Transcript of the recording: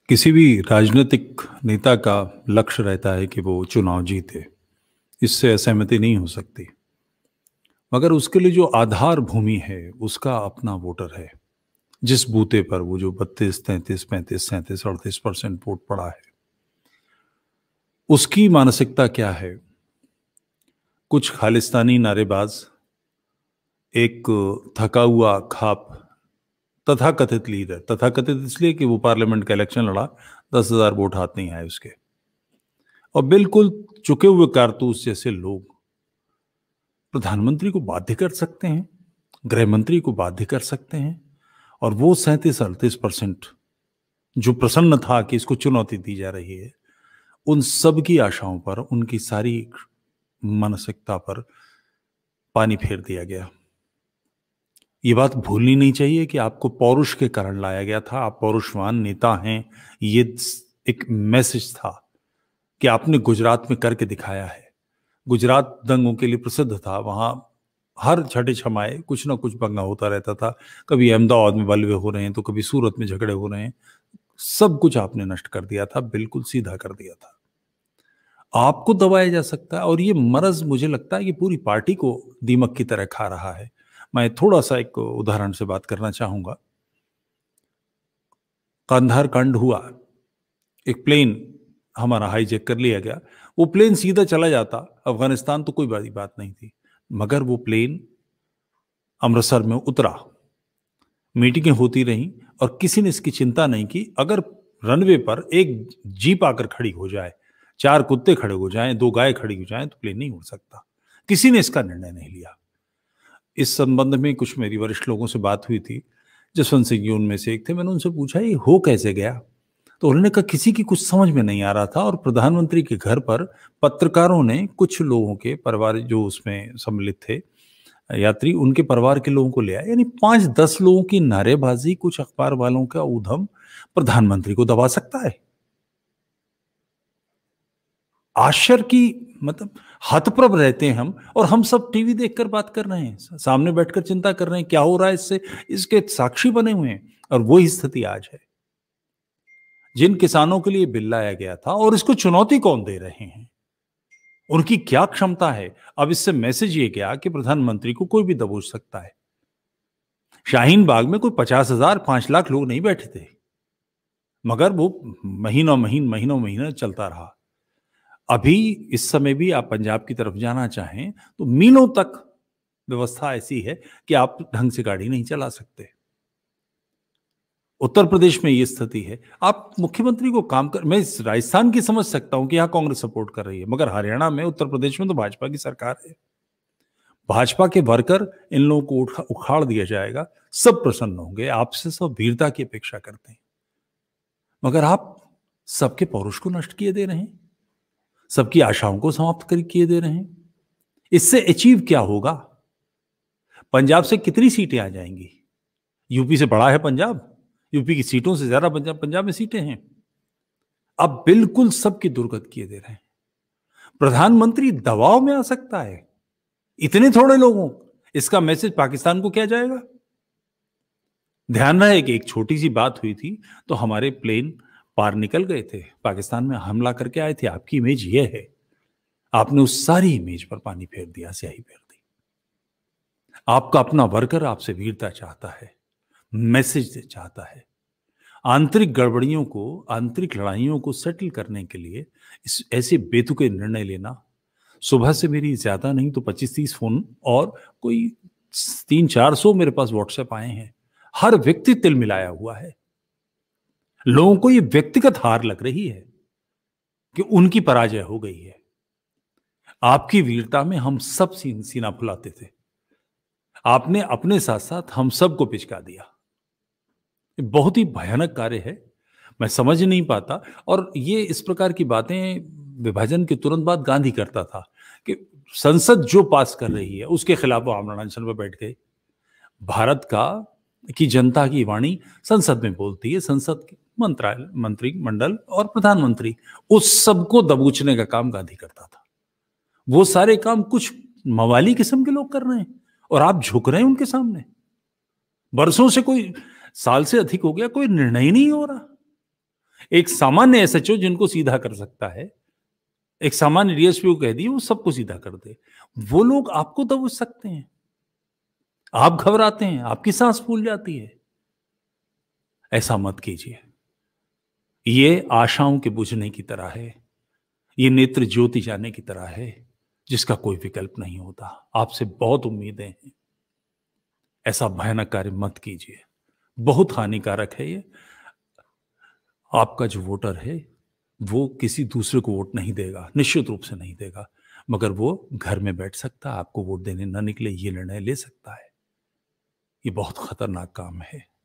किसी भी राजनीतिक नेता का लक्ष्य रहता है कि वो चुनाव जीते। इससे असहमति नहीं हो सकती। मगर उसके लिए जो आधार भूमि है, उसका अपना वोटर है। जिस बूते पर वो जो 32, 33, 35, 37, 38% वोट पड़ा है, उसकी मानसिकता क्या है? कुछ खालिस्तानी नारेबाज, एक थका हुआ खाप, तथाकथित लीडर, तथाकथित इसलिए कि वो पार्लियामेंट का इलेक्शन लड़ा, 10,000 वोट हाथ नहीं आए उसके, और बिल्कुल चुके हुए कारतूस जैसे लोग प्रधानमंत्री को बाध्य कर सकते हैं, गृह मंत्री को बाध्य कर सकते हैं, और वो 37-38% जो प्रसन्न था कि इसको चुनौती दी जा रही है, उन सब की आशाओं पर, उनकी सारी मानसिकता पर पानी फेर दिया गया। ये बात भूलनी नहीं चाहिए कि आपको पौरुष के कारण लाया गया था, आप पौरुषवान नेता हैं, ये एक मैसेज था कि आपने गुजरात में करके दिखाया है। गुजरात दंगों के लिए प्रसिद्ध था, वहाँ हर छठे छमाहे कुछ ना कुछ पंगा होता रहता था। कभी अहमदाबाद में बलवे हो रहे हैं, तो कभी सूरत में झगड़े हो रहे हैं। सब कुछ आपने नष्ट कर दिया था, बिल्कुल सीधा कर दिया था। आपको दबाया जा सकता है, और ये मर्ज मुझे लगता है कि पूरी पार्टी को दीमक की तरह खा रहा है। मैं थोड़ा-सा एक उदाहरण से बात करना चाहूँगा। कांधार कांड हुआ, एक प्लेन हमारा हाईजैक कर लिया गया। वो प्लेन सीधा चला जाता अफ़गानिस्तान तो कोई बड़ी बात नहीं थी। मगर वो प्लेन अमृतसर में उतरा, मीटिंगें होती रहीं, और किसी ने इसकी चिंता नहीं की। अगर रनवे पर एक जीप आकर खड़ी हो जाए, 4 कुत्ते खड़े हो जाएँ, 2 गाय खड़ी हो जाएँ, तो प्लेन नहीं उड़ सकता। किसी ने इसका निर्णय नहीं लिया। इस संबंध में कुछ मेरी वरिष्ठ लोगों से बात हुई थी। जसवंत सिंह जी उनमें से एक थे। मैंने उनसे पूछा, ये हो कैसे गया? तो उन्होंने कहा, किसी की कुछ समझ में नहीं आ रहा था, और प्रधानमंत्री के घर पर पत्रकारों ने कुछ लोगों के परिवार जो उसमें सम्मिलित थे, यात्री, उनके परिवार के लोगों को ले आए। यानी 5-10 लोगों की नारेबाजी, कुछ अखबार वालों का ऊधम प्रधानमंत्री को दबा सकता है। आश्चर्य की मतलब हतप्रभ रहते हैं हम, और हम सब टीवी देखकर बात कर रहे हैं, सामने बैठकर चिंता कर रहे हैं क्या हो रहा है इससे, इसके साक्षी बने हुए हैं। और वही स्थिति आज है। जिन किसानों के लिए बिल लाया गया था, और इसको चुनौती कौन दे रहे हैं, उनकी क्या क्षमता है? अब इससे मैसेज ये गया कि प्रधानमंत्री को कोई भी दबोच सकता है। शाहीन बाग में कोई 50,000, 5 लाख लोग नहीं बैठे थे, मगर वो महीनों महीने चलता रहा। अभी इस समय भी आप पंजाब की तरफ जाना चाहें, तो मीलों तक व्यवस्था ऐसी है कि आप ढंग से गाड़ी नहीं चला सकते। उत्तर प्रदेश में ये स्थिति है। आप मुख्यमंत्री को काम कर, मैं इस राजस्थान की समझ सकता हूं कि यहाँ कांग्रेस सपोर्ट कर रही है, मगर हरियाणा में, उत्तर प्रदेश में तो भाजपा की सरकार है। भाजपा के वर्कर, इन लोगों को उखाड़ दिया जाएगा, सब प्रसन्न होंगे, आपसे सब वीरता की अपेक्षा करते हैं। मगर आप सबके पौरुष को नष्ट किए दे रहे हैं, सबकी आशाओं को समाप्त कर किए दे रहे हैं। इससे अचीव क्या होगा? पंजाब से कितनी सीटें आ जाएंगी? यूपी से बड़ा है पंजाब, यूपी की सीटों से ज्यादा पंजाब में सीटें हैं। अब बिल्कुल सबकी दुर्गत किए दे रहे हैं। प्रधानमंत्री दबाव में आ सकता है, इतने थोड़े लोगों, इसका मैसेज पाकिस्तान को क्या जाएगा? ध्यान रहे कि एक छोटी सी बात हुई थी, तो हमारे प्लेन पार निकल गए थे, पाकिस्तान में हमला करके आए थे। आपकी इमेज ये है, आपने उस सारी इमेज पर पानी फेर दिया, स्याही फेर दी। आपका अपना वर्कर आपसे वीरता चाहता है, मैसेज चाहता है। आंतरिक गड़बड़ियों को, आंतरिक लड़ाइयों को सेटल करने के लिए इस ऐसे बेतुके निर्णय लेना। सुबह से मेरी ज्यादा नहीं तो 25-30 फोन, और कोई 300-400 मेरे पास व्हाट्सएप आए हैं। हर व्यक्ति तिलमिलाया हुआ है। लोगों को ये व्यक्तिगत हार लग रही है कि उनकी पराजय हो गई है। आपकी वीरता में हम सब सीना फुलाते थे, आपने अपने साथ साथ हम सबको पिचका दिया। बहुत ही भयानक कार्य है, मैं समझ नहीं पाता। और ये इस प्रकार की बातें विभाजन के तुरंत बाद गांधी करता था कि संसद जो पास कर रही है उसके खिलाफ वो आमरण अनशन पर बैठ गए। भारत का की जनता की वाणी संसद में बोलती है। संसद के मंत्रिमंडल और प्रधानमंत्री, उस सबको दबोचने का काम गांधी करता था। वो सारे काम कुछ मवाली किस्म के लोग कर रहे हैं, और आप झुक रहे हैं उनके सामने। बरसों से, कोई साल से अधिक हो गया, कोई निर्णय ही नहीं हो रहा। एक सामान्य एसएचओ जिनको सीधा कर सकता है, एक सामान्य डीएसपी को कह दिए वो सबको सीधा कर दे। वो लोग आपको दबोच सकते हैं। आप घबराते हैं, आपकी सांस फूल जाती है। ऐसा मत कीजिए। ये आशाओं के बुझने की तरह है। ये नेत्र ज्योति जाने की तरह है, जिसका कोई विकल्प नहीं होता। आपसे बहुत उम्मीदें हैं। ऐसा भयानक कार्य मत कीजिए। बहुत हानिकारक है ये। आपका जो वोटर है, वो किसी दूसरे को वोट नहीं देगा, निश्चित रूप से नहीं देगा। मगर वो घर में बैठ सकता है, आपको वोट देने ना निकले ये निर्णय ले सकता है। ये बहुत खतरनाक काम है।